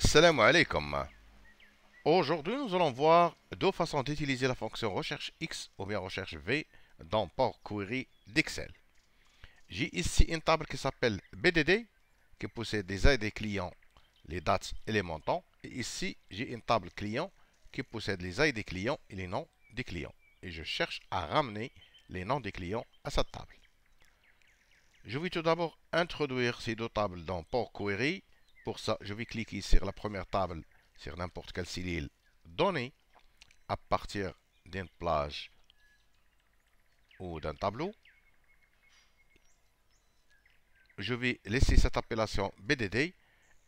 Salam alaikum. Aujourd'hui, nous allons voir deux façons d'utiliser la fonction recherche X ou bien recherche V dans Power Query d'Excel. J'ai ici une table qui s'appelle BDD qui possède les ID clients, les dates et les montants. Et ici, j'ai une table client qui possède les ID clients et les noms des clients. Et je cherche à ramener les noms des clients à cette table. Je vais tout d'abord introduire ces deux tables dans Power Query. Pour ça, je vais cliquer sur la première table, sur n'importe quelle cellule donnée, à partir d'une plage ou d'un tableau. Je vais laisser cette appellation BDD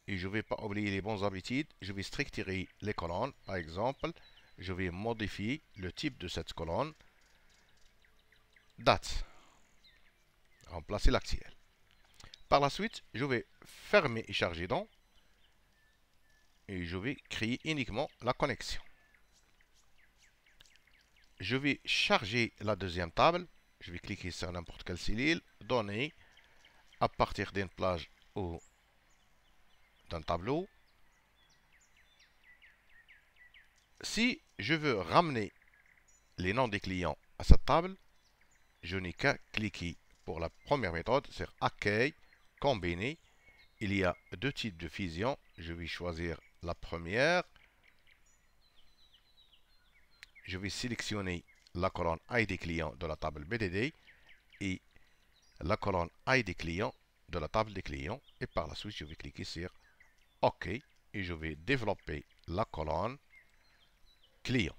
et je ne vais pas oublier les bonnes habitudes. Je vais structurer les colonnes. Par exemple, je vais modifier le type de cette colonne. Date. Remplacer l'actuel. Par la suite, je vais fermer et charger dans. Et je vais créer uniquement la connexion. Je vais charger la deuxième table. Je vais cliquer sur n'importe quelle cellule, donner à partir d'une plage ou d'un tableau. Si je veux ramener les noms des clients à cette table, je n'ai qu'à cliquer pour la première méthode, c'est accueil, combiner. Il y a deux types de fusion. Je vais choisir la première. Je vais sélectionner la colonne ID client de la table BDD et la colonne ID client de la table des clients. Et par la suite, je vais cliquer sur OK et je vais développer la colonne client.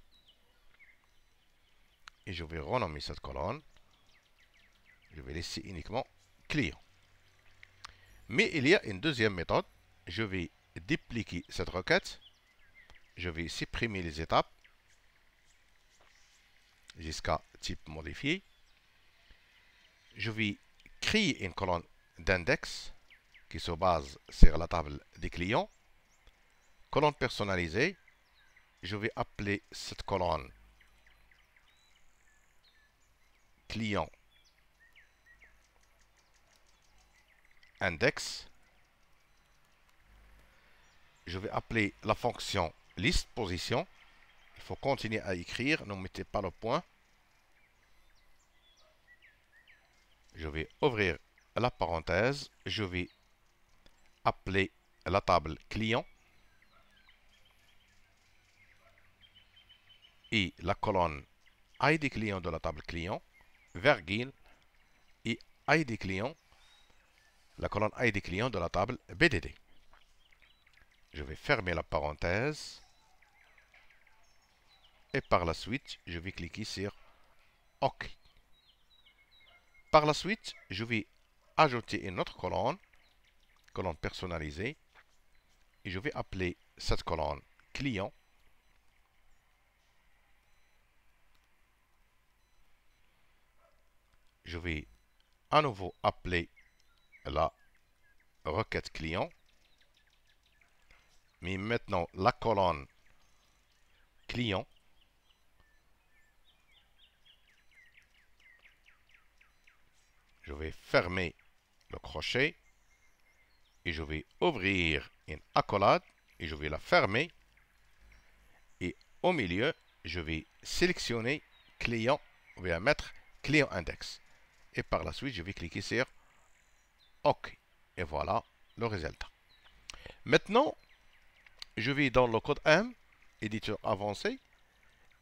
Et je vais renommer cette colonne. Je vais laisser uniquement client. Mais il y a une deuxième méthode. Je vais dupliquer cette requête. Je vais supprimer les étapes jusqu'à type modifié. Je vais créer une colonne d'index qui se base sur la table des clients. Colonne personnalisée. Je vais appeler cette colonne client index. Je vais appeler la fonction list position. Il faut continuer à écrire, ne mettez pas le point. Je vais ouvrir la parenthèse. Je vais appeler la table client et la colonne ID client de la table client, virgule, et ID client, la colonne ID client de la table BDD. Je vais fermer la parenthèse et par la suite, je vais cliquer sur OK. Par la suite, je vais ajouter une autre colonne personnalisée, et je vais appeler cette colonne client. Je vais à nouveau appeler la requête client, mais maintenant la colonne client. Je vais fermer le crochet et je vais ouvrir une accolade et je vais la fermer. Et au milieu, je vais sélectionner client, on va mettre client index. Et par la suite, je vais cliquer sur OK. Et voilà le résultat. Maintenant, je vais dans le code M, éditeur avancé,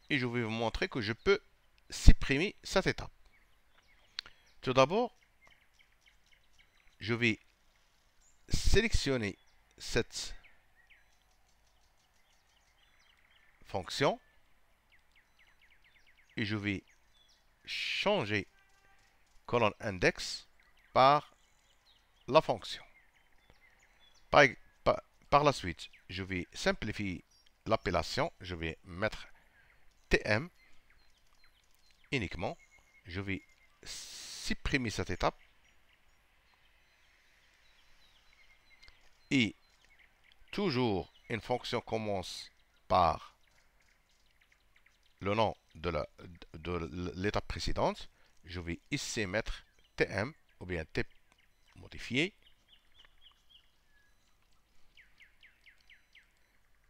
et je vais vous montrer que je peux supprimer cette étape. Tout d'abord, je vais sélectionner cette fonction et je vais changer colonne index par la fonction. Par la suite, je vais simplifier l'appellation. Je vais mettre TM uniquement. Je vais supprimer cette étape. Et toujours, une fonction commence par le nom de l'étape précédente. Je vais ici mettre TM ou bien T modifié.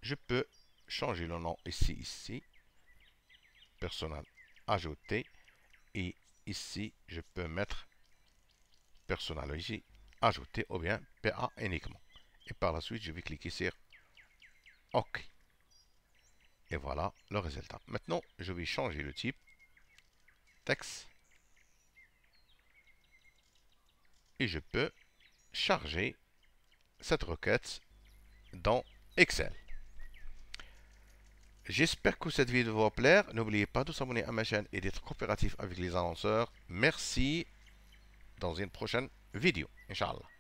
je peux changer le nom ici, personnel ajouté, et ici, je peux mettre personnel ici, ajouté, ou bien PA uniquement. Et par la suite, je vais cliquer sur OK. Et voilà le résultat. Maintenant, je vais changer le type texte et je peux charger cette requête dans Excel. J'espère que cette vidéo va vous plaire. N'oubliez pas de s'abonner à ma chaîne et d'être coopératif avec les annonceurs. Merci. Dans une prochaine vidéo, Inch'Allah.